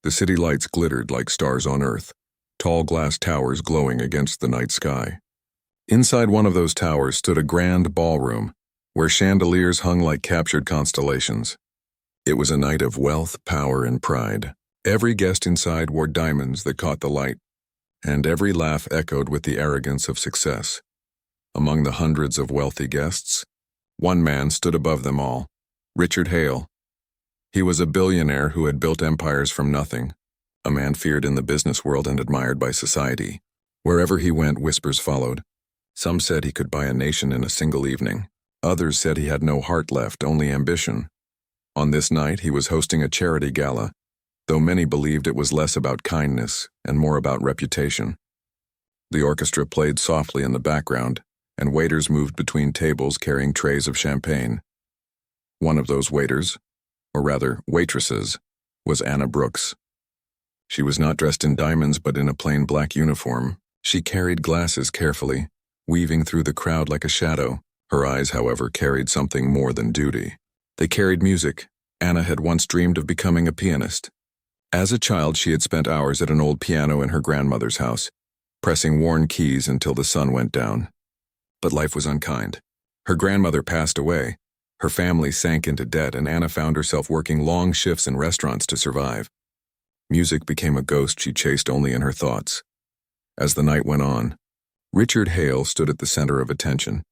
The city lights glittered like stars on Earth, tall glass towers glowing against the night sky. Inside one of those towers stood a grand ballroom, where chandeliers hung like captured constellations. It was a night of wealth, power, and pride. Every guest inside wore diamonds that caught the light, and every laugh echoed with the arrogance of success. Among the hundreds of wealthy guests, one man stood above them all, Richard Hale. He was a billionaire who had built empires from nothing, a man feared in the business world and admired by society. Wherever he went, whispers followed. Some said he could buy a nation in a single evening. Others said he had no heart left, only ambition. On this night, he was hosting a charity gala, though many believed it was less about kindness and more about reputation. The orchestra played softly in the background, and waiters moved between tables carrying trays of champagne. One of those waiters, or rather waitresses, was Anna Brooks. She was not dressed in diamonds but in a plain black uniform. She carried glasses carefully, weaving through the crowd like a shadow. Her eyes, however, carried something more than duty. They carried music. Anna had once dreamed of becoming a pianist. As a child, she had spent hours at an old piano in her grandmother's house, pressing worn keys until the sun went down. But life was unkind. Her grandmother passed away. Her family sank into debt, and Anna found herself working long shifts in restaurants to survive. Music became a ghost she chased only in her thoughts. As the night went on, Richard Hale stood at the center of attention,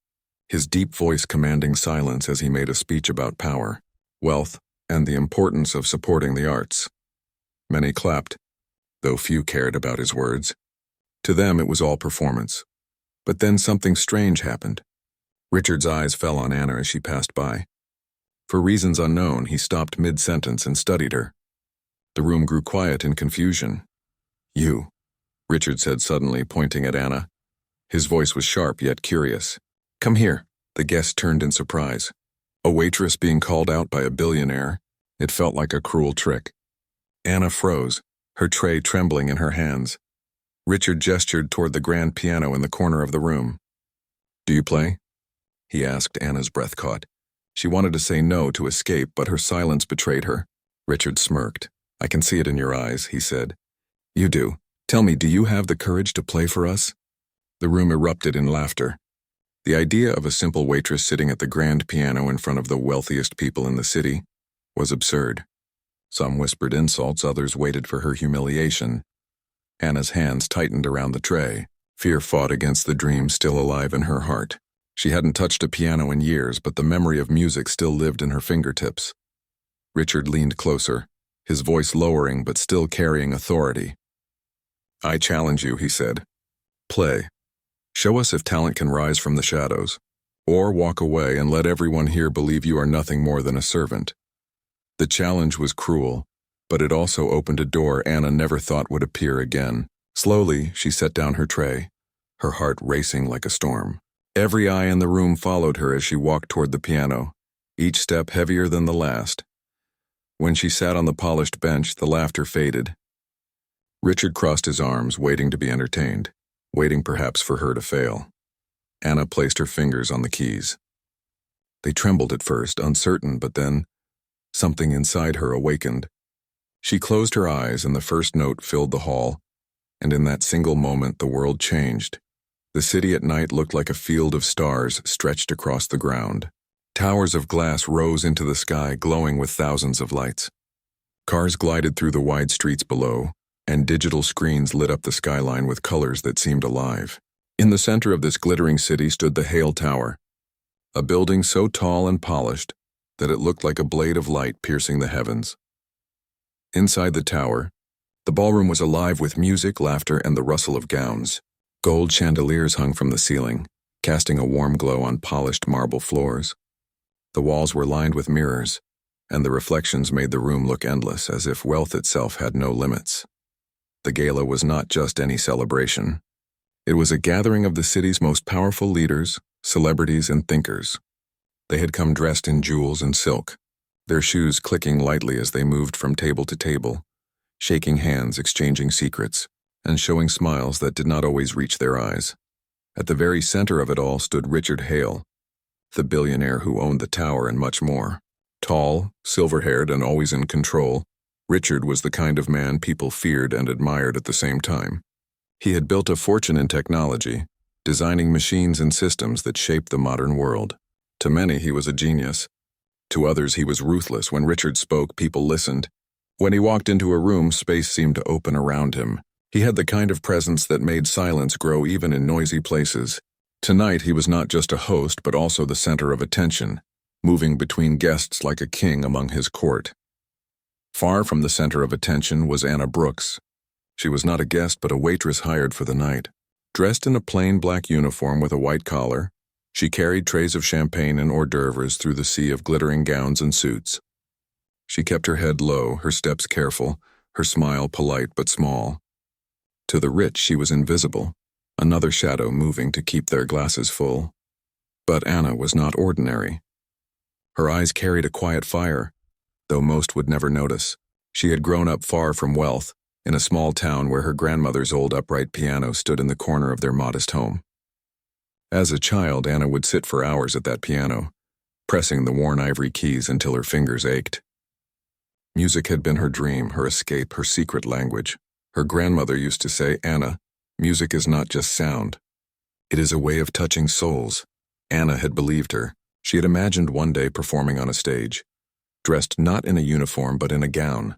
his deep voice commanding silence as he made a speech about power, wealth, and the importance of supporting the arts. Many clapped, though few cared about his words. To them, it was all performance. But then something strange happened. Richard's eyes fell on Anna as she passed by. For reasons unknown, he stopped mid-sentence and studied her. The room grew quiet in confusion. "You," Richard said suddenly, pointing at Anna. His voice was sharp yet curious. "Come here." The guest turned in surprise. A waitress being called out by a billionaire. It felt like a cruel trick. Anna froze, her tray trembling in her hands. Richard gestured toward the grand piano in the corner of the room. "Do you play?" he asked. Anna's breath caught. She wanted to say no to escape, but her silence betrayed her. Richard smirked. "I can see it in your eyes," he said. "You do. Tell me, do you have the courage to play for us?" The room erupted in laughter. The idea of a simple waitress sitting at the grand piano in front of the wealthiest people in the city was absurd. Some whispered insults, others waited for her humiliation. Anna's hands tightened around the tray. Fear fought against the dream still alive in her heart. She hadn't touched a piano in years, but the memory of music still lived in her fingertips. Richard leaned closer, his voice lowering but still carrying authority. "I challenge you," he said. "Play. Show us if talent can rise from the shadows, or walk away and let everyone here believe you are nothing more than a servant." The challenge was cruel, but it also opened a door Anna never thought would appear again. Slowly, she set down her tray, her heart racing like a storm. Every eye in the room followed her as she walked toward the piano, each step heavier than the last. When she sat on the polished bench, the laughter faded. Richard crossed his arms, waiting to be entertained, waiting perhaps for her to fail. Anna placed her fingers on the keys. They trembled at first, uncertain, but then something inside her awakened. She closed her eyes and the first note filled the hall, and in that single moment the world changed. The city at night looked like a field of stars stretched across the ground. Towers of glass rose into the sky, glowing with thousands of lights. Cars glided through the wide streets below, and digital screens lit up the skyline with colors that seemed alive. In the center of this glittering city stood the Hale Tower, a building so tall and polished that it looked like a blade of light piercing the heavens. Inside the tower, the ballroom was alive with music, laughter, and the rustle of gowns. Gold chandeliers hung from the ceiling, casting a warm glow on polished marble floors. The walls were lined with mirrors, and the reflections made the room look endless, as if wealth itself had no limits. The gala was not just any celebration. It was a gathering of the city's most powerful leaders, celebrities, and thinkers. They had come dressed in jewels and silk, their shoes clicking lightly as they moved from table to table, shaking hands, exchanging secrets, and showing smiles that did not always reach their eyes. At the very center of it all stood Richard Hale, the billionaire who owned the tower and much more. Tall, silver-haired, and always in control, Richard was the kind of man people feared and admired at the same time. He had built a fortune in technology, designing machines and systems that shaped the modern world. To many, he was a genius. To others, he was ruthless. When Richard spoke, people listened. When he walked into a room, space seemed to open around him. He had the kind of presence that made silence grow even in noisy places. Tonight, he was not just a host, but also the center of attention, moving between guests like a king among his court. Far from the center of attention was Anna Brooks. She was not a guest, but a waitress hired for the night. Dressed in a plain black uniform with a white collar, she carried trays of champagne and hors d'oeuvres through the sea of glittering gowns and suits. She kept her head low, her steps careful, her smile polite but small. To the rich, she was invisible, another shadow moving to keep their glasses full. But Anna was not ordinary. Her eyes carried a quiet fire, though most would never notice. She had grown up far from wealth, in a small town where her grandmother's old upright piano stood in the corner of their modest home. As a child, Anna would sit for hours at that piano, pressing the worn ivory keys until her fingers ached. Music had been her dream, her escape, her secret language. Her grandmother used to say, "Anna, music is not just sound. It is a way of touching souls." Anna had believed her. She had imagined one day performing on a stage, dressed not in a uniform but in a gown,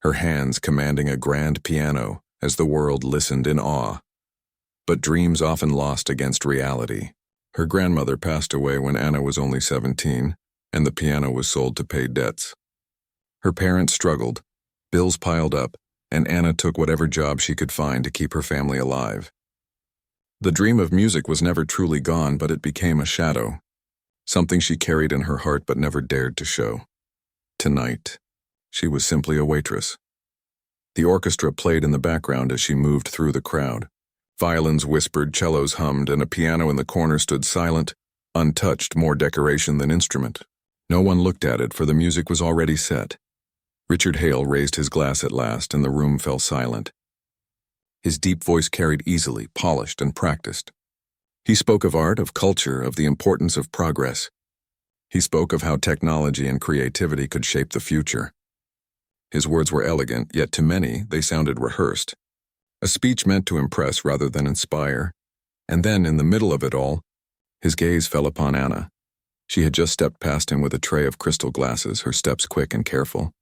her hands commanding a grand piano as the world listened in awe. But dreams often lost against reality. Her grandmother passed away when Anna was only 17, and the piano was sold to pay debts. Her parents struggled, bills piled up, and Anna took whatever job she could find to keep her family alive. The dream of music was never truly gone, but it became a shadow, something she carried in her heart but never dared to show. Tonight, she was simply a waitress. The orchestra played in the background as she moved through the crowd. Violins whispered, cellos hummed, and a piano in the corner stood silent, untouched, more decoration than instrument. No one looked at it, for the music was already set. Richard Hale raised his glass at last, and the room fell silent. His deep voice carried easily, polished and practiced. He spoke of art, of culture, of the importance of progress. He spoke of how technology and creativity could shape the future. His words were elegant, yet to many they sounded rehearsed. A speech meant to impress rather than inspire. And then, in the middle of it all, his gaze fell upon Anna. She had just stepped past him with a tray of crystal glasses, her steps quick and careful.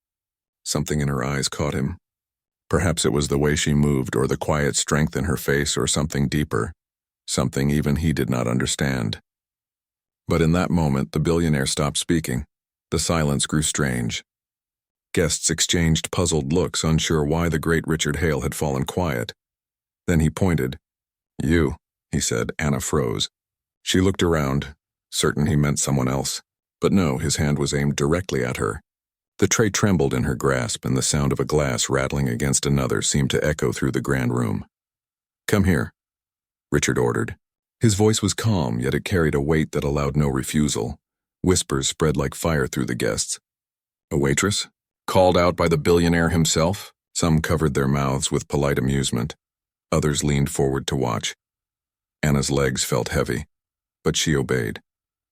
Something in her eyes caught him. Perhaps it was the way she moved, or the quiet strength in her face, or something deeper, something even he did not understand. But in that moment, the billionaire stopped speaking. The silence grew strange. Guests exchanged puzzled looks, unsure why the great Richard Hale had fallen quiet. Then he pointed. "You," he said. Anna froze. She looked around, certain he meant someone else. But no, his hand was aimed directly at her. The tray trembled in her grasp, and the sound of a glass rattling against another seemed to echo through the grand room. "Come here," Richard ordered. His voice was calm, yet it carried a weight that allowed no refusal. Whispers spread like fire through the guests. "A waitress?" Called out by the billionaire himself. Some covered their mouths with polite amusement. Others leaned forward to watch. Anna's legs felt heavy, but she obeyed,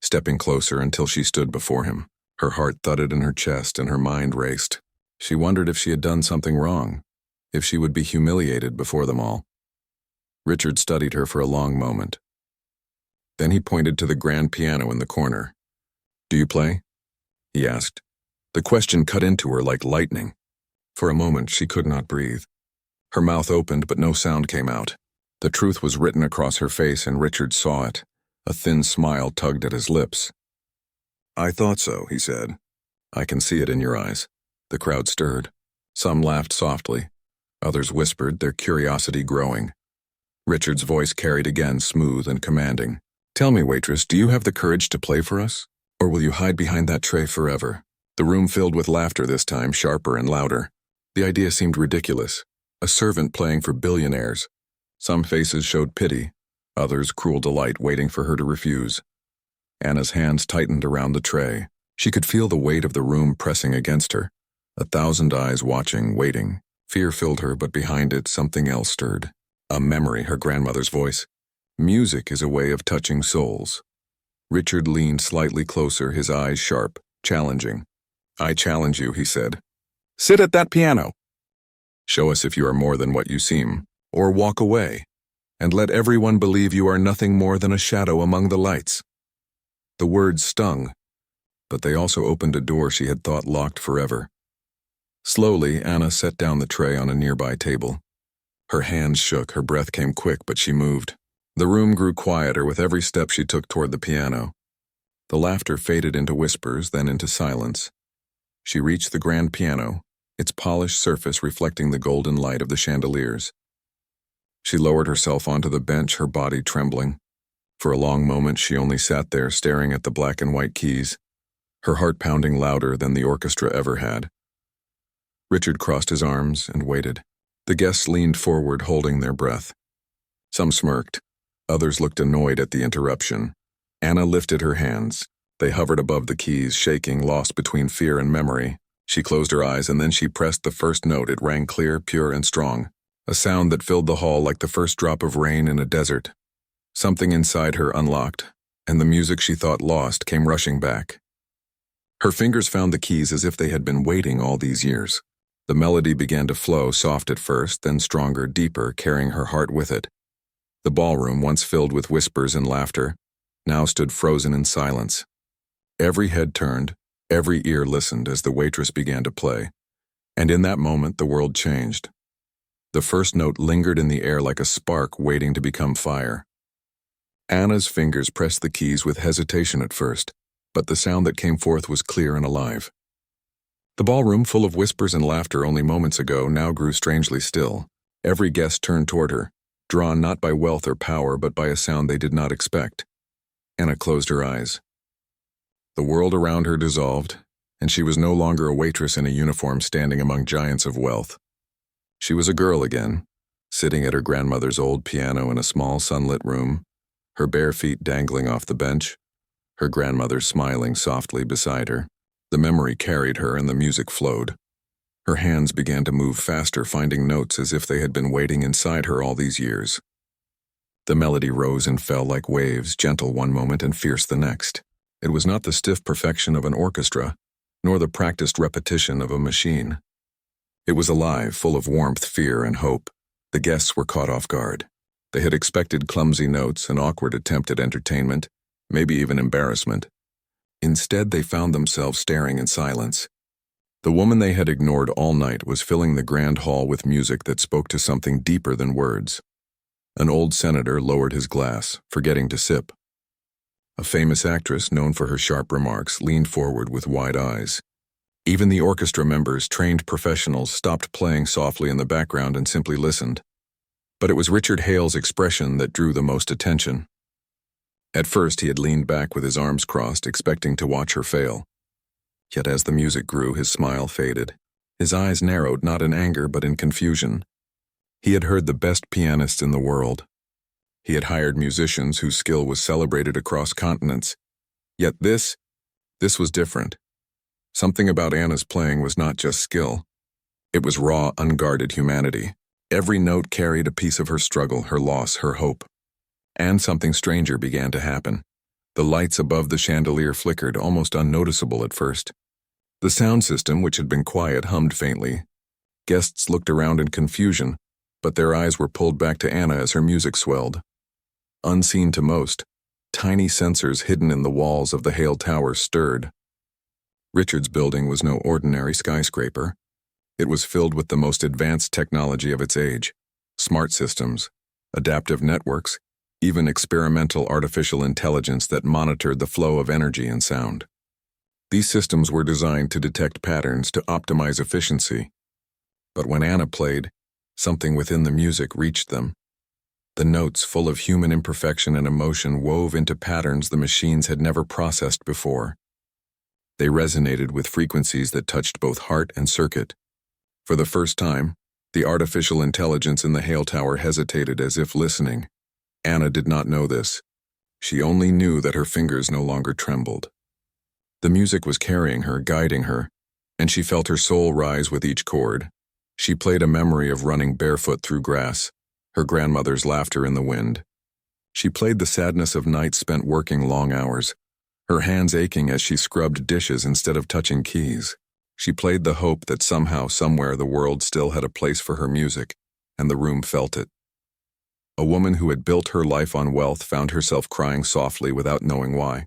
stepping closer until she stood before him. Her heart thudded in her chest and her mind raced. She wondered if she had done something wrong, if she would be humiliated before them all. Richard studied her for a long moment. Then he pointed to the grand piano in the corner. "Do you play?" he asked. The question cut into her like lightning. For a moment, she could not breathe. Her mouth opened, but no sound came out. The truth was written across her face, and Richard saw it. A thin smile tugged at his lips. "I thought so," he said. "I can see it in your eyes." The crowd stirred. Some laughed softly. Others whispered, their curiosity growing. Richard's voice carried again, smooth and commanding. "Tell me, waitress, do you have the courage to play for us? Or will you hide behind that tray forever?" The room filled with laughter this time, sharper and louder. The idea seemed ridiculous. A servant playing for billionaires. Some faces showed pity, others cruel delight, waiting for her to refuse. Anna's hands tightened around the tray. She could feel the weight of the room pressing against her. 1,000 eyes watching, waiting. Fear filled her, but behind it something else stirred. A memory, her grandmother's voice. "Music is a way of touching souls." Richard leaned slightly closer, his eyes sharp, challenging. "I challenge you," he said. Sit at that piano. Show us if you are more than what you seem, or walk away, and let everyone believe you are nothing more than a shadow among the lights. The words stung, but they also opened a door she had thought locked forever. Slowly, Anna set down the tray on a nearby table. Her hands shook, her breath came quick, but she moved. The room grew quieter with every step she took toward the piano. The laughter faded into whispers, then into silence. She reached the grand piano, its polished surface reflecting the golden light of the chandeliers. She lowered herself onto the bench, her body trembling. For a long moment, she only sat there staring at the black and white keys, her heart pounding louder than the orchestra ever had. Richard crossed his arms and waited. The guests leaned forward, holding their breath. Some smirked. Others looked annoyed at the interruption. Anna lifted her hands. They hovered above the keys, shaking, lost between fear and memory. She closed her eyes, and then she pressed the first note. It rang clear, pure, and strong. A sound that filled the hall like the first drop of rain in a desert. Something inside her unlocked, and the music she thought lost came rushing back. Her fingers found the keys as if they had been waiting all these years. The melody began to flow, soft at first, then stronger, deeper, carrying her heart with it. The ballroom, once filled with whispers and laughter, now stood frozen in silence. Every head turned, every ear listened as the waitress began to play. And in that moment, the world changed. The first note lingered in the air like a spark waiting to become fire. Anna's fingers pressed the keys with hesitation at first, but the sound that came forth was clear and alive. The ballroom, full of whispers and laughter only moments ago, now grew strangely still. Every guest turned toward her, drawn not by wealth or power, but by a sound they did not expect. Anna closed her eyes. The world around her dissolved, and she was no longer a waitress in a uniform standing among giants of wealth. She was a girl again, sitting at her grandmother's old piano in a small sunlit room, her bare feet dangling off the bench, her grandmother smiling softly beside her. The memory carried her and the music flowed. Her hands began to move faster, finding notes as if they had been waiting inside her all these years. The melody rose and fell like waves, gentle one moment and fierce the next. It was not the stiff perfection of an orchestra, nor the practiced repetition of a machine. It was alive, full of warmth, fear, and hope. The guests were caught off guard. They had expected clumsy notes, an awkward attempt at entertainment, maybe even embarrassment. Instead, they found themselves staring in silence. The woman they had ignored all night was filling the grand hall with music that spoke to something deeper than words. An old senator lowered his glass, forgetting to sip. A famous actress, known for her sharp remarks, leaned forward with wide eyes. Even the orchestra members, trained professionals, stopped playing softly in the background and simply listened. But it was Richard Hale's expression that drew the most attention. At first, he had leaned back with his arms crossed, expecting to watch her fail. Yet as the music grew, his smile faded. His eyes narrowed, not in anger, but in confusion. He had heard the best pianists in the world. He had hired musicians whose skill was celebrated across continents. Yet this was different. Something about Anna's playing was not just skill. It was raw, unguarded humanity. Every note carried a piece of her struggle, her loss, her hope. And something stranger began to happen. The lights above the chandelier flickered, almost unnoticeable at first. The sound system, which had been quiet, hummed faintly. Guests looked around in confusion, but their eyes were pulled back to Anna as her music swelled. Unseen to most, tiny sensors hidden in the walls of the Hale Tower stirred. Richard's building was no ordinary skyscraper. It was filled with the most advanced technology of its age: smart systems, adaptive networks, even experimental artificial intelligence that monitored the flow of energy and sound. These systems were designed to detect patterns, to optimize efficiency. But when Anna played, something within the music reached them. The notes, full of human imperfection and emotion, wove into patterns the machines had never processed before. They resonated with frequencies that touched both heart and circuit. For the first time, the artificial intelligence in the Hale Tower hesitated, as if listening. Anna did not know this. She only knew that her fingers no longer trembled. The music was carrying her, guiding her, and she felt her soul rise with each chord. She played a memory of running barefoot through grass, her grandmother's laughter in the wind. She played the sadness of nights spent working long hours, her hands aching as she scrubbed dishes instead of touching keys. She played the hope that somehow, somewhere, the world still had a place for her music, and the room felt it. A woman who had built her life on wealth found herself crying softly without knowing why.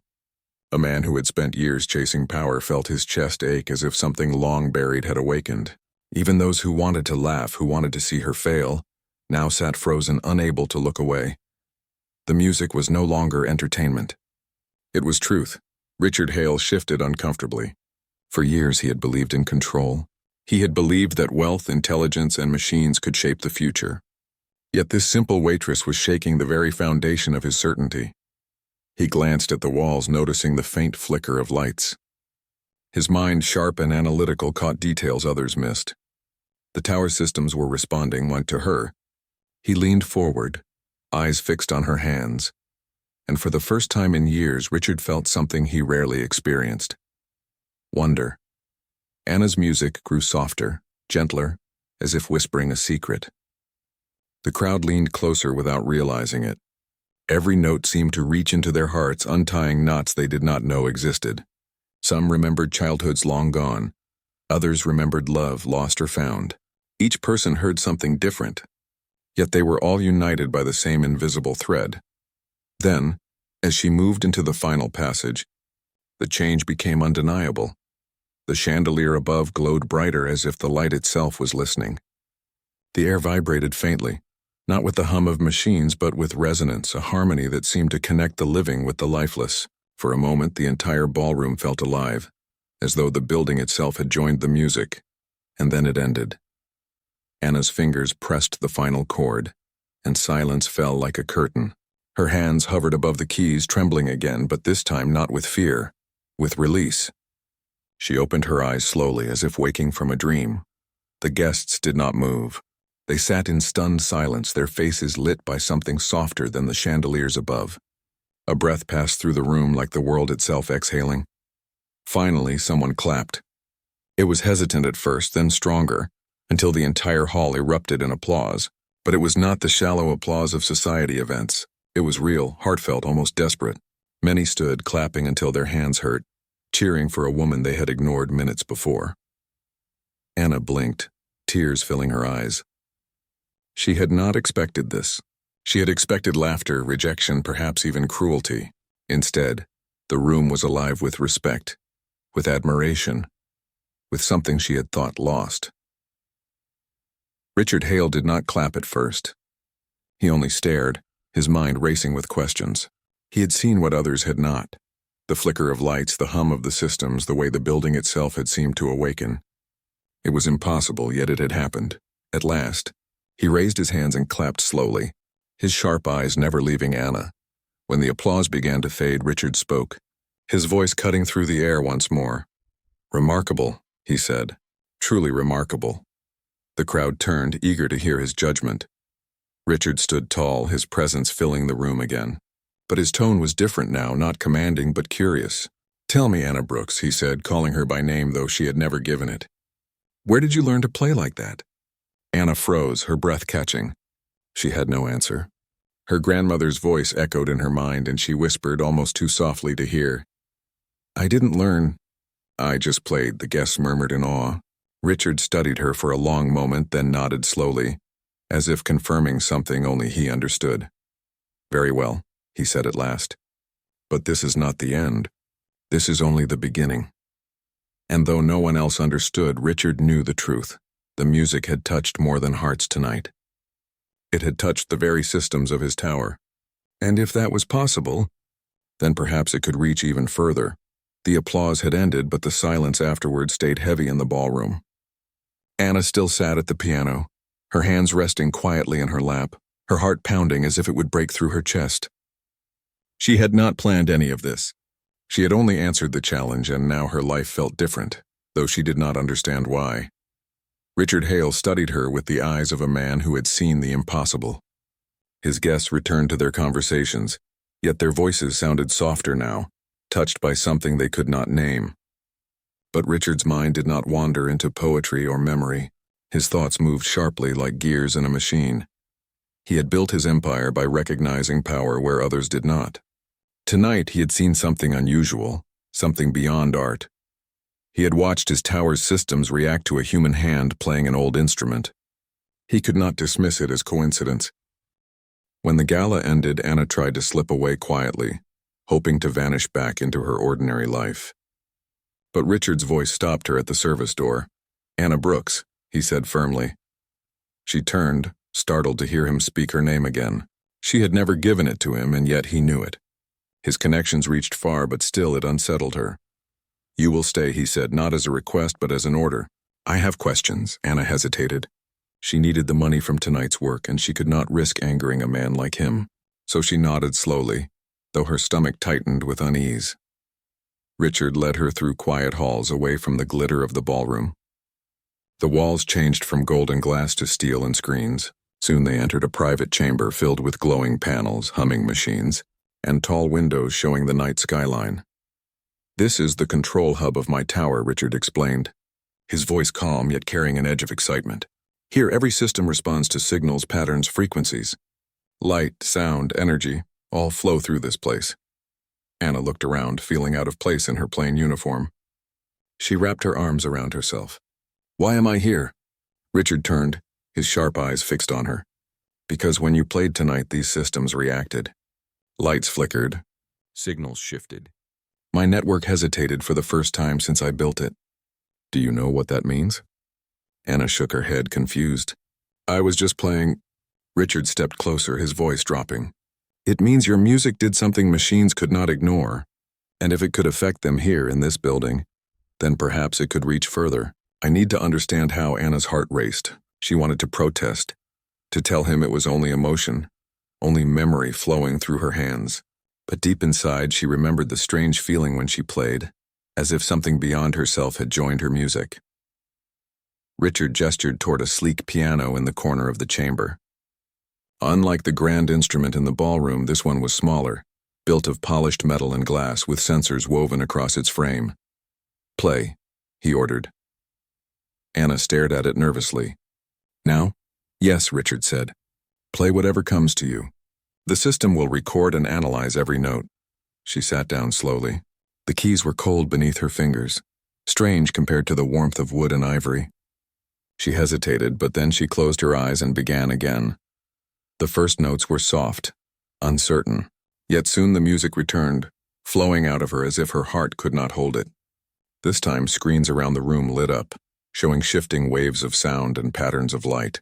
A man who had spent years chasing power felt his chest ache as if something long buried had awakened. Even those who wanted to laugh, who wanted to see her fail, now sat frozen, unable to look away. The music was no longer entertainment. It was truth. Richard Hale shifted uncomfortably. For years he had believed in control. He had believed that wealth, intelligence, and machines could shape the future. Yet this simple waitress was shaking the very foundation of his certainty. He glanced at the walls, noticing the faint flicker of lights. His mind, sharp and analytical, caught details others missed. The tower systems were responding like to her. He leaned forward, eyes fixed on her hands, and for the first time in years, Richard felt something he rarely experienced: wonder. Anna's music grew softer, gentler, as if whispering a secret. The crowd leaned closer without realizing it. Every note seemed to reach into their hearts, untying knots they did not know existed. Some remembered childhoods long gone. Others remembered love lost or found. Each person heard something different, yet they were all united by the same invisible thread. Then, as she moved into the final passage, the change became undeniable. The chandelier above glowed brighter, as if the light itself was listening. The air vibrated faintly, not with the hum of machines, but with resonance, a harmony that seemed to connect the living with the lifeless. For a moment, the entire ballroom felt alive, as though the building itself had joined the music, and then it ended. Anna's fingers pressed the final chord, and silence fell like a curtain. Her hands hovered above the keys, trembling again, but this time not with fear, with release. She opened her eyes slowly, as if waking from a dream. The guests did not move. They sat in stunned silence, their faces lit by something softer than the chandeliers above. A breath passed through the room, like the world itself exhaling. Finally, someone clapped. It was hesitant at first, then stronger, until the entire hall erupted in applause. But it was not the shallow applause of society events. It was real, heartfelt, almost desperate. Many stood, clapping until their hands hurt, cheering for a woman they had ignored minutes before. Anna blinked, tears filling her eyes. She had not expected this. She had expected laughter, rejection, perhaps even cruelty. Instead, the room was alive with respect, with admiration, with something she had thought lost. Richard Hale did not clap at first. He only stared, his mind racing with questions. He had seen what others had not: the flicker of lights, the hum of the systems, the way the building itself had seemed to awaken. It was impossible, yet it had happened. At last, he raised his hands and clapped slowly, his sharp eyes never leaving Anna. When the applause began to fade, Richard spoke, his voice cutting through the air once more. "Remarkable," he said. "Truly remarkable." The crowd turned, eager to hear his judgment. Richard stood tall, his presence filling the room again. But his tone was different now, not commanding but curious. "Tell me, Anna Brooks," he said, calling her by name though she had never given it. "Where did you learn to play like that?" Anna froze, her breath catching. She had no answer. Her grandmother's voice echoed in her mind, and she whispered almost too softly to hear. "I didn't learn. I just played," the guests murmured in awe. Richard studied her for a long moment, then nodded slowly, as if confirming something only he understood. "Very well," he said at last. "But this is not the end. This is only the beginning." And though no one else understood, Richard knew the truth. The music had touched more than hearts tonight. It had touched the very systems of his tower. And if that was possible, then perhaps it could reach even further. The applause had ended, but the silence afterward stayed heavy in the ballroom. Anna still sat at the piano, her hands resting quietly in her lap, her heart pounding as if it would break through her chest. She had not planned any of this. She had only answered the challenge, and now her life felt different, though she did not understand why. Richard Hale studied her with the eyes of a man who had seen the impossible. His guests returned to their conversations, yet their voices sounded softer now, touched by something they could not name. But Richard's mind did not wander into poetry or memory. His thoughts moved sharply like gears in a machine. He had built his empire by recognizing power where others did not. Tonight he had seen something unusual, something beyond art. He had watched his tower's systems react to a human hand playing an old instrument. He could not dismiss it as coincidence. When the gala ended, Anna tried to slip away quietly, hoping to vanish back into her ordinary life. But Richard's voice stopped her at the service door. "Anna Brooks," he said firmly. She turned, startled to hear him speak her name again. She had never given it to him, and yet he knew it. His connections reached far, but still it unsettled her. "You will stay," he said, not as a request but as an order. "I have questions," Anna hesitated. She needed the money from tonight's work, and she could not risk angering a man like him. So she nodded slowly, though her stomach tightened with unease. Richard led her through quiet halls away from the glitter of the ballroom. The walls changed from golden glass to steel and screens. Soon they entered a private chamber filled with glowing panels, humming machines, and tall windows showing the night skyline. "This is the control hub of my tower," Richard explained, his voice calm yet carrying an edge of excitement. "Here, every system responds to signals, patterns, frequencies. Light, sound, energy, all flow through this place." Anna looked around, feeling out of place in her plain uniform. She wrapped her arms around herself. "Why am I here?" Richard turned, his sharp eyes fixed on her. "Because when you played tonight, these systems reacted. Lights flickered, signals shifted. My network hesitated for the first time since I built it. Do you know what that means?" Anna shook her head, confused. "I was just playing." Richard stepped closer, his voice dropping. "It means your music did something machines could not ignore, and if it could affect them here in this building, then perhaps it could reach further. I need to understand how." Anna's heart raced. She wanted to protest, to tell him it was only emotion, only memory flowing through her hands. But deep inside, she remembered the strange feeling when she played, as if something beyond herself had joined her music. Richard gestured toward a sleek piano in the corner of the chamber. Unlike the grand instrument in the ballroom, this one was smaller, built of polished metal and glass with sensors woven across its frame. "Play," he ordered. Anna stared at it nervously. "Now?" "Yes," Richard said. "Play whatever comes to you. The system will record and analyze every note." She sat down slowly. The keys were cold beneath her fingers, strange compared to the warmth of wood and ivory. She hesitated, but then she closed her eyes and began again. The first notes were soft, uncertain, yet soon the music returned, flowing out of her as if her heart could not hold it. This time screens around the room lit up, showing shifting waves of sound and patterns of light.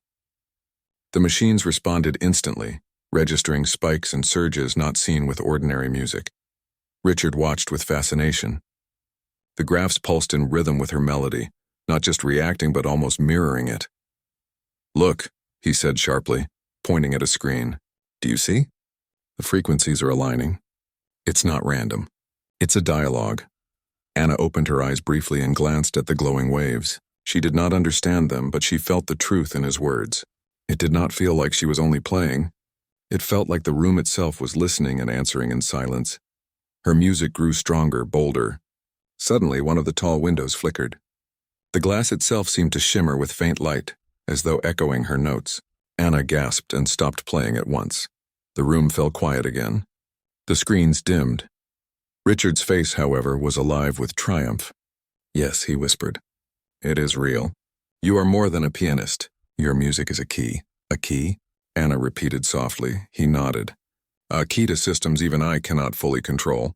The machines responded instantly, registering spikes and surges not seen with ordinary music. Richard watched with fascination. The graphs pulsed in rhythm with her melody, not just reacting but almost mirroring it. "Look," he said sharply, pointing at a screen. "Do you see? The frequencies are aligning. It's not random. It's a dialogue." Anna opened her eyes briefly and glanced at the glowing waves. She did not understand them, but she felt the truth in his words. It did not feel like she was only playing. It felt like the room itself was listening and answering in silence. Her music grew stronger, bolder. Suddenly, one of the tall windows flickered. The glass itself seemed to shimmer with faint light, as though echoing her notes. Anna gasped and stopped playing at once. The room fell quiet again. The screens dimmed. Richard's face, however, was alive with triumph. "Yes," he whispered. "It is real. You are more than a pianist. Your music is a key." "A key?" Anna repeated softly. He nodded. "A key to systems even I cannot fully control.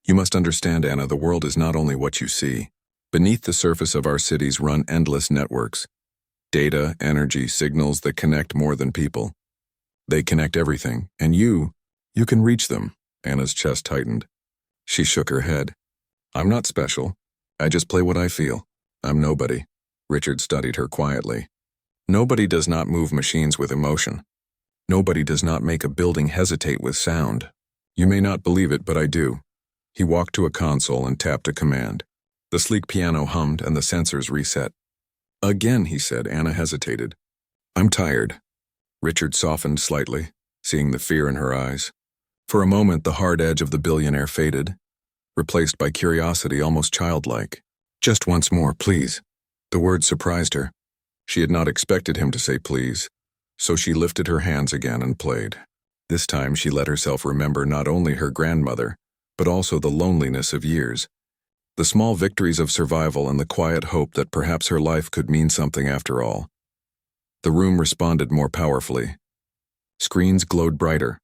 You must understand, Anna, the world is not only what you see. Beneath the surface of our cities run endless networks. Data, energy, signals that connect more than people. They connect everything, and you can reach them." Anna's chest tightened. She shook her head. "I'm not special. I just play what I feel. I'm nobody." Richard studied her quietly. "Nobody does not move machines with emotion. Nobody does not make a building hesitate with sound. You may not believe it, but I do." He walked to a console and tapped a command. The sleek piano hummed and the sensors reset. "Again," he said. Anna hesitated. "I'm tired." Richard softened slightly, seeing the fear in her eyes. For a moment, the hard edge of the billionaire faded, replaced by curiosity almost childlike. "Just once more, please." The word surprised her. She had not expected him to say please, so she lifted her hands again and played. This time she let herself remember not only her grandmother, but also the loneliness of years. The small victories of survival and the quiet hope that perhaps her life could mean something after all. The room responded more powerfully. Screens glowed brighter,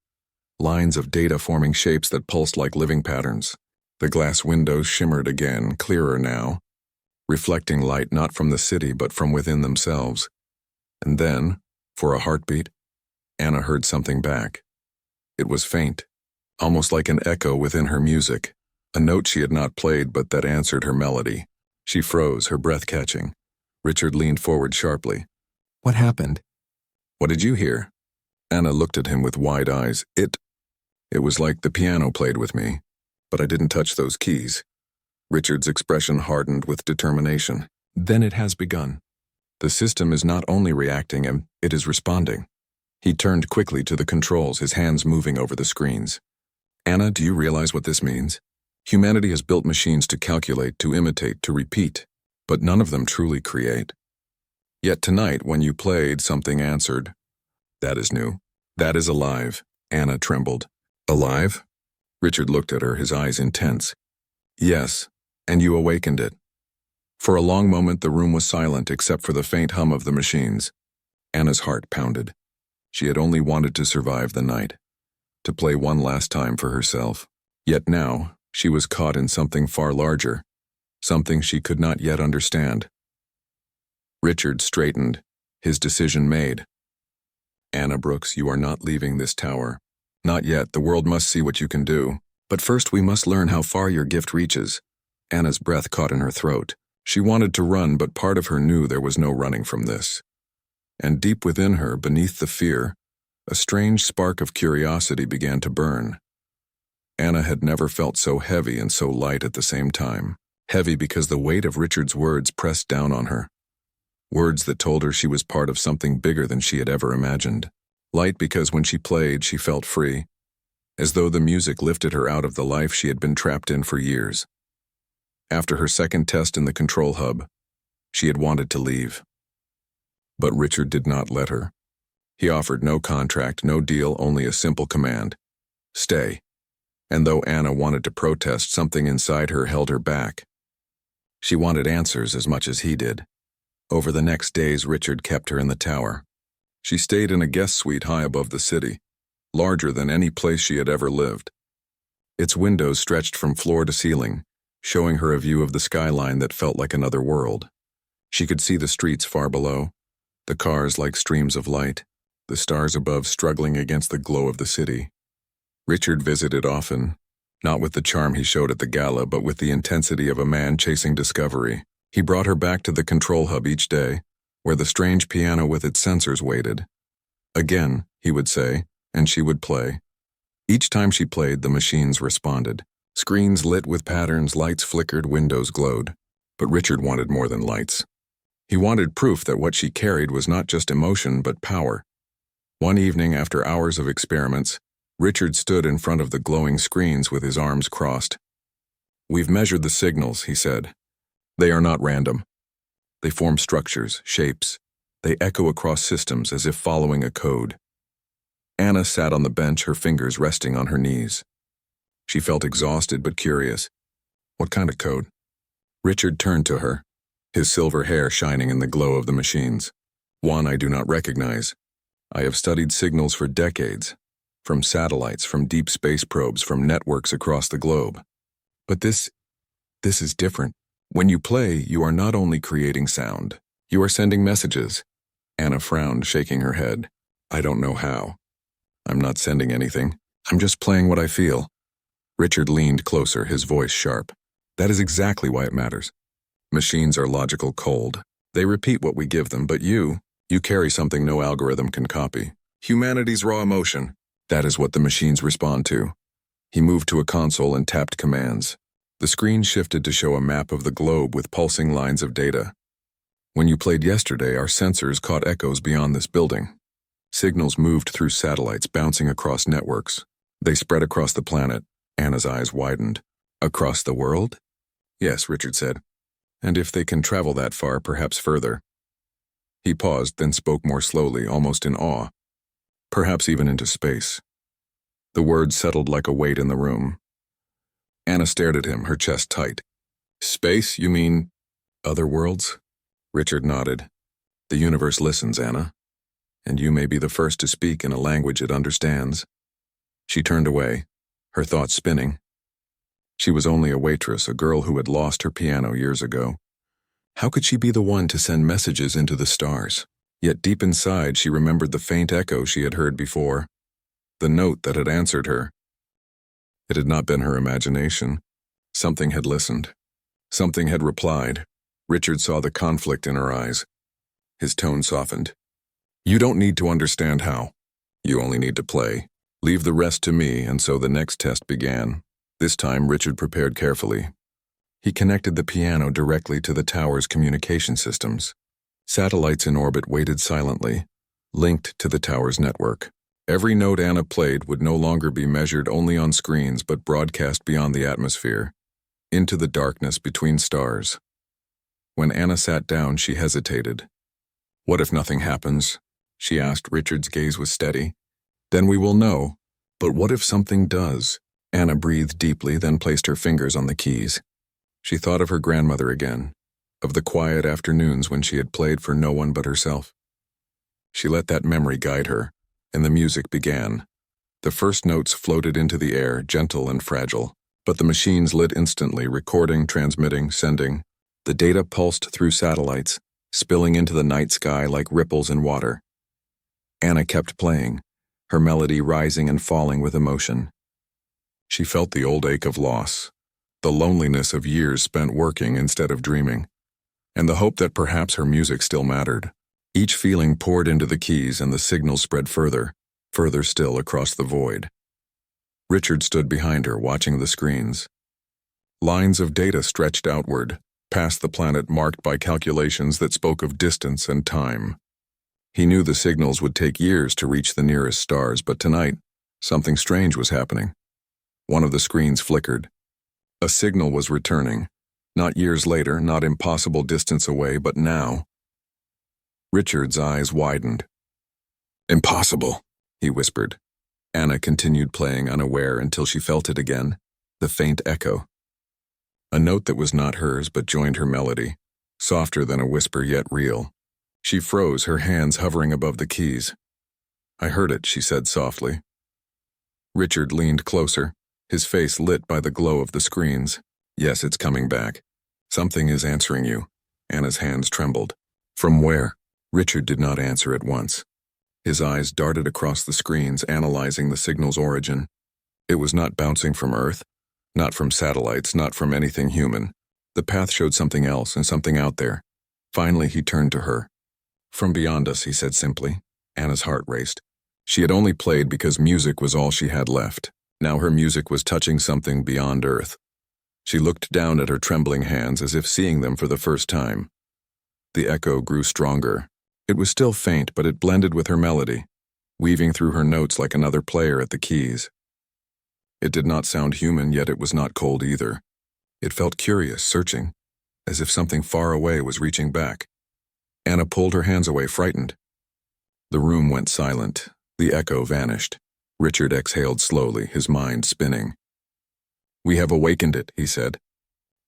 lines of data forming shapes that pulsed like living patterns. The glass windows shimmered again, clearer now, reflecting light not from the city but from within themselves. And then, for a heartbeat, Anna heard something back. It was faint, almost like an echo within her music, a note she had not played but that answered her melody. She froze, her breath catching. Richard leaned forward sharply. "What happened?" "What did you hear?" Anna looked at him with wide eyes. It was like the piano played with me, but I didn't touch those keys." Richard's expression hardened with determination. "Then it has begun. The system is not only reacting, it is responding." He turned quickly to the controls, his hands moving over the screens. "Anna, do you realize what this means? Humanity has built machines to calculate, to imitate, to repeat, but none of them truly create. Yet tonight, when you played, something answered. That is new. That is alive." Anna trembled. "Alive?" Richard looked at her, his eyes intense. "Yes, and you awakened it." For a long moment the room was silent except for the faint hum of the machines. Anna's heart pounded. She had only wanted to survive the night, to play one last time for herself. Yet now, she was caught in something far larger, something she could not yet understand. Richard straightened, his decision made. "Anna Brooks, you are not leaving this tower. Not yet, the world must see what you can do. But first we must learn how far your gift reaches." Anna's breath caught in her throat. She wanted to run, but part of her knew there was no running from this. And deep within her, beneath the fear, a strange spark of curiosity began to burn. Anna had never felt so heavy and so light at the same time. Heavy because the weight of Richard's words pressed down on her. Words that told her she was part of something bigger than she had ever imagined. Light because when she played, she felt free, as though the music lifted her out of the life she had been trapped in for years. After her second test in the control hub, she had wanted to leave. But Richard did not let her. He offered no contract, no deal, only a simple command. Stay. And though Anna wanted to protest, something inside her held her back. She wanted answers as much as he did. Over the next days, Richard kept her in the tower. She stayed in a guest suite high above the city, larger than any place she had ever lived. Its windows stretched from floor to ceiling, showing her a view of the skyline that felt like another world. She could see the streets far below, the cars like streams of light, the stars above struggling against the glow of the city. Richard visited often, not with the charm he showed at the gala, but with the intensity of a man chasing discovery. He brought her back to the control hub each day, where the strange piano with its sensors waited. Again, he would say, and she would play. Each time she played, the machines responded. Screens lit with patterns, lights flickered, windows glowed. But Richard wanted more than lights. He wanted proof that what she carried was not just emotion, but power. One evening, after hours of experiments, Richard stood in front of the glowing screens with his arms crossed. "We've measured the signals," he said. "They are not random. They form structures, shapes. They echo across systems as if following a code." Anna sat on the bench, her fingers resting on her knees. She felt exhausted but curious. "What kind of code?" Richard turned to her, his silver hair shining in the glow of the machines. "One I do not recognize. I have studied signals for decades, from satellites, from deep space probes, from networks across the globe. But this is different. When you play, you are not only creating sound, you are sending messages." Anna frowned, shaking her head. "I don't know how. I'm not sending anything. I'm just playing what I feel." Richard leaned closer, his voice sharp. "That is exactly why it matters. Machines are logical, cold. They repeat what we give them, but you carry something no algorithm can copy. Humanity's raw emotion. That is what the machines respond to." He moved to a console and tapped commands. The screen shifted to show a map of the globe with pulsing lines of data. "When you played yesterday, our sensors caught echoes beyond this building. Signals moved through satellites, bouncing across networks. They spread across the planet." Anna's eyes widened. "Across the world?" "Yes," Richard said. "And if they can travel that far, perhaps further." He paused, then spoke more slowly, almost in awe. "Perhaps even into space." The words settled like a weight in the room. Anna stared at him, her chest tight. Space, you mean other worlds? Richard nodded. The universe listens, Anna, and you may be the first to speak in a language it understands. She turned away, her thoughts spinning. She was only a waitress, a girl who had lost her piano years ago. How could she be the one to send messages into the stars? Yet deep inside she remembered the faint echo she had heard before, the note that had answered her. It had not been her imagination. Something had listened. Something had replied. Richard saw the conflict in her eyes. His tone softened. You don't need to understand how. You only need to play. Leave the rest to me, and so the next test began. This time Richard prepared carefully. He connected the piano directly to the tower's communication systems. Satellites in orbit waited silently, linked to the tower's network. Every note Anna played would no longer be measured only on screens but broadcast beyond the atmosphere, into the darkness between stars. When Anna sat down, she hesitated. What if nothing happens? She asked. Richard's gaze was steady. Then we will know. But what if something does? Anna breathed deeply, then placed her fingers on the keys. She thought of her grandmother again, of the quiet afternoons when she had played for no one but herself. She let that memory guide her, and the music began. The first notes floated into the air, gentle and fragile, but the machines lit instantly, recording, transmitting, sending. The data pulsed through satellites, spilling into the night sky like ripples in water. Anna kept playing, her melody rising and falling with emotion. She felt the old ache of loss, the loneliness of years spent working instead of dreaming, and the hope that perhaps her music still mattered. Each feeling poured into the keys, and the signal spread further, further still across the void. Richard stood behind her, watching the screens. Lines of data stretched outward, past the planet marked by calculations that spoke of distance and time. He knew the signals would take years to reach the nearest stars, but tonight, something strange was happening. One of the screens flickered. A signal was returning. Not years later, not impossible distance away, but now. Richard's eyes widened. Impossible, he whispered. Anna continued playing, unaware, until she felt it again, the faint echo. A note that was not hers but joined her melody, softer than a whisper yet real. She froze, her hands hovering above the keys. I heard it, she said softly. Richard leaned closer, his face lit by the glow of the screens. Yes, it's coming back. Something is answering you. Anna's hands trembled. From where? Richard did not answer at once. His eyes darted across the screens, analyzing the signal's origin. It was not bouncing from Earth, not from satellites, not from anything human. The path showed something else and something out there. Finally, he turned to her. From beyond us, he said simply. Anna's heart raced. She had only played because music was all she had left. Now her music was touching something beyond Earth. She looked down at her trembling hands as if seeing them for the first time. The echo grew stronger. It was still faint, but it blended with her melody, weaving through her notes like another player at the keys. It did not sound human, yet it was not cold either. It felt curious, searching, as if something far away was reaching back. Anna pulled her hands away, frightened. The room went silent. The echo vanished. Richard exhaled slowly, his mind spinning. We have awakened it, he said.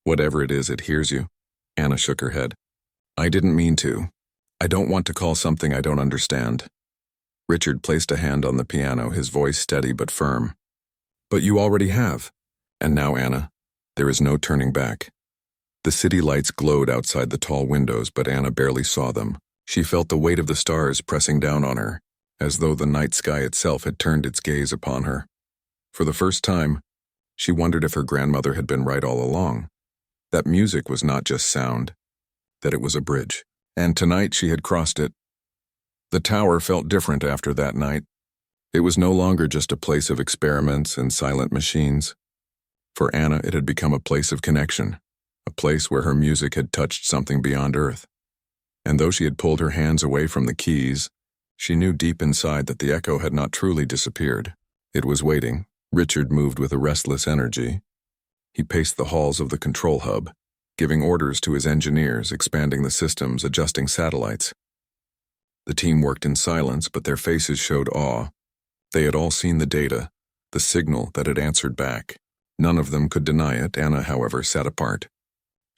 Whatever it is, it hears you. Anna shook her head. I didn't mean to. I don't want to call something I don't understand. Richard placed a hand on the piano, his voice steady but firm. But you already have. And now, Anna, there is no turning back. The city lights glowed outside the tall windows, but Anna barely saw them. She felt the weight of the stars pressing down on her, as though the night sky itself had turned its gaze upon her. For the first time, she wondered if her grandmother had been right all along, that music was not just sound, that it was a bridge. And tonight she had crossed it. The tower felt different after that night. It was no longer just a place of experiments and silent machines. For Anna, it had become a place of connection, a place where her music had touched something beyond Earth. And though she had pulled her hands away from the keys, she knew deep inside that the echo had not truly disappeared. It was waiting. Richard moved with a restless energy. He paced the halls of the control hub, giving orders to his engineers, expanding the systems, adjusting satellites. The team worked in silence, but their faces showed awe. They had all seen the data, the signal that had answered back. None of them could deny it. Anna, however, sat apart.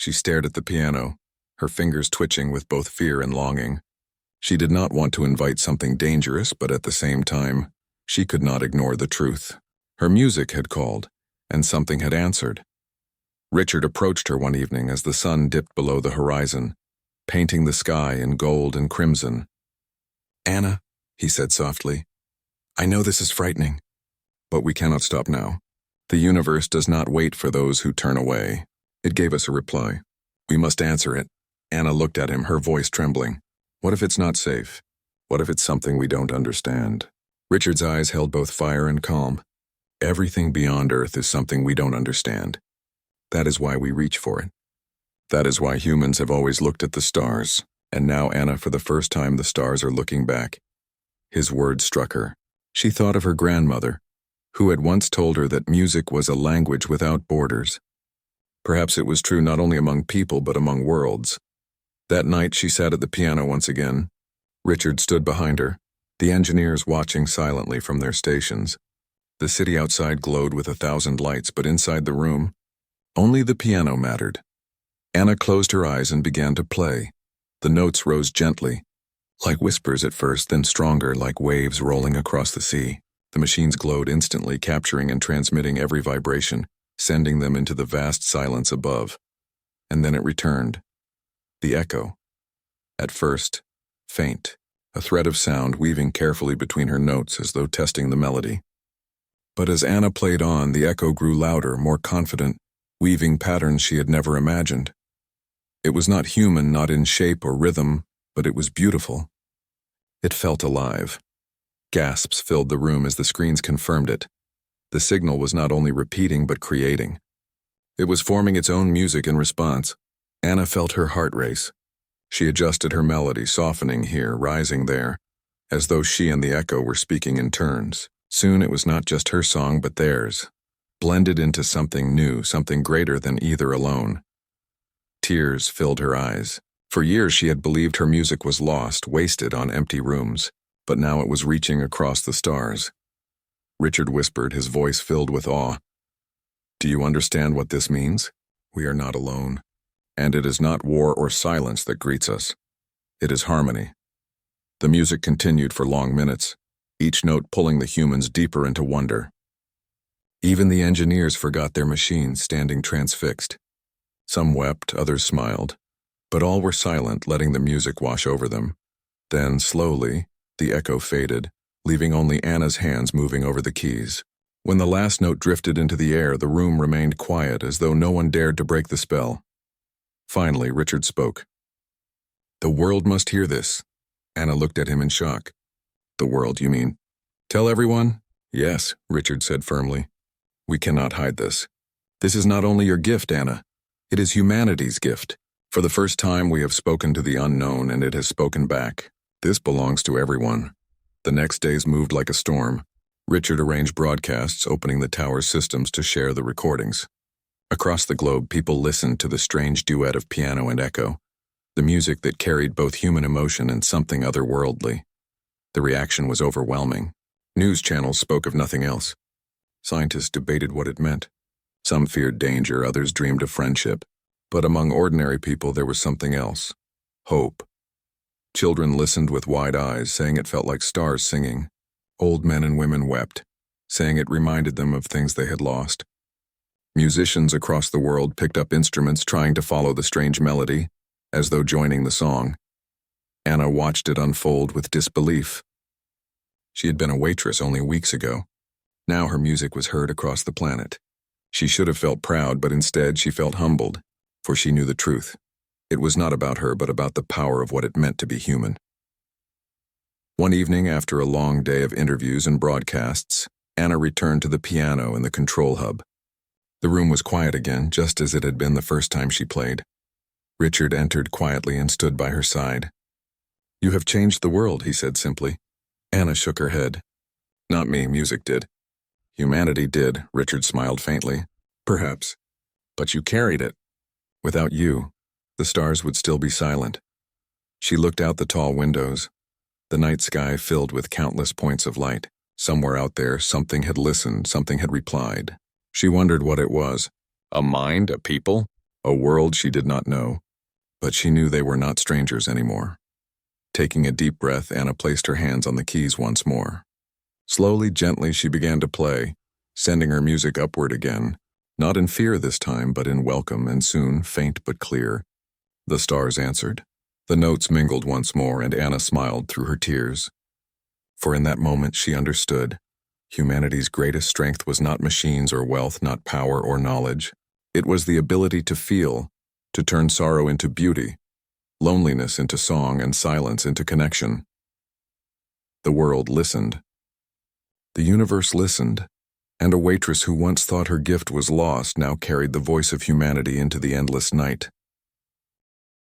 She stared at the piano, her fingers twitching with both fear and longing. She did not want to invite something dangerous, but at the same time, she could not ignore the truth. Her music had called, and something had answered. Richard approached her one evening as the sun dipped below the horizon, painting the sky in gold and crimson. "Anna," he said softly, "I know this is frightening, but we cannot stop now. The universe does not wait for those who turn away." It gave us a reply. "We must answer it." Anna looked at him, her voice trembling. "What if it's not safe? What if it's something we don't understand?" Richard's eyes held both fire and calm. "Everything beyond Earth is something we don't understand. That is why we reach for it. That is why humans have always looked at the stars, and now, Anna, for the first time, the stars are looking back." His words struck her. She thought of her grandmother, who had once told her that music was a language without borders. Perhaps it was true not only among people but among worlds. That night she sat at the piano once again. Richard stood behind her, the engineers watching silently from their stations. The city outside glowed with 1,000 lights, but inside the room, only the piano mattered. Anna closed her eyes and began to play. The notes rose gently, like whispers at first, then stronger, like waves rolling across the sea. The machines glowed instantly, capturing and transmitting every vibration, sending them into the vast silence above. And then it returned. The echo. At first, faint, a thread of sound weaving carefully between her notes as though testing the melody. But as Anna played on, the echo grew louder, more confident, weaving patterns she had never imagined. It was not human, not in shape or rhythm, but it was beautiful. It felt alive. Gasps filled the room as the screens confirmed it. The signal was not only repeating but creating. It was forming its own music in response. Anna felt her heart race. She adjusted her melody, softening here, rising there, as though she and the echo were speaking in turns. Soon it was not just her song but theirs, blended into something new, something greater than either alone. Tears filled her eyes. For years she had believed her music was lost, wasted on empty rooms, but now it was reaching across the stars. Richard whispered, his voice filled with awe. "Do you understand what this means? We are not alone. And it is not war or silence that greets us. It is harmony." The music continued for long minutes, each note pulling the humans deeper into wonder. Even the engineers forgot their machines, standing transfixed. Some wept, others smiled, but all were silent, letting the music wash over them. Then, slowly, the echo faded, leaving only Anna's hands moving over the keys. When the last note drifted into the air, the room remained quiet, as though no one dared to break the spell. Finally, Richard spoke. "The world must hear this." Anna looked at him in shock. "The world, you mean? Tell everyone?" "Yes," Richard said firmly. "We cannot hide this. This is not only your gift, Anna. It is humanity's gift. For the first time we have spoken to the unknown, and it has spoken back. This belongs to everyone." The next days moved like a storm. Richard arranged broadcasts, opening the tower's systems to share the recordings. Across the globe, people listened to the strange duet of piano and echo, the music that carried both human emotion and something otherworldly. The reaction was overwhelming. News channels spoke of nothing else. Scientists debated what it meant. Some feared danger, others dreamed of friendship. But among ordinary people there was something else. Hope. Children listened with wide eyes, saying it felt like stars singing. Old men and women wept, saying it reminded them of things they had lost. Musicians across the world picked up instruments, trying to follow the strange melody, as though joining the song. Anna watched it unfold with disbelief. She had been a waitress only weeks ago. Now her music was heard across the planet. She should have felt proud, but instead she felt humbled, for she knew the truth. It was not about her, but about the power of what it meant to be human. One evening, after a long day of interviews and broadcasts, Anna returned to the piano in the control hub. The room was quiet again, just as it had been the first time she played. Richard entered quietly and stood by her side. "You have changed the world," he said simply. Anna shook her head. "Not me, music did." "Humanity did," Richard smiled faintly. "Perhaps. But you carried it. Without you, the stars would still be silent." She looked out the tall windows, the night sky filled with countless points of light. Somewhere out there, something had listened, something had replied. She wondered what it was. A mind, a people? a world she did not know, but she knew they were not strangers anymore. Taking a deep breath, Anna placed her hands on the keys once more. Slowly, gently, she began to play, sending her music upward again, not in fear this time, but in welcome, and soon, faint but clear, the stars answered. The notes mingled once more, and Anna smiled through her tears. For in that moment she understood. Humanity's greatest strength was not machines or wealth, not power or knowledge. It was the ability to feel, to turn sorrow into beauty, loneliness into song, and silence into connection. The world listened. The universe listened, and a waitress who once thought her gift was lost now carried the voice of humanity into the endless night.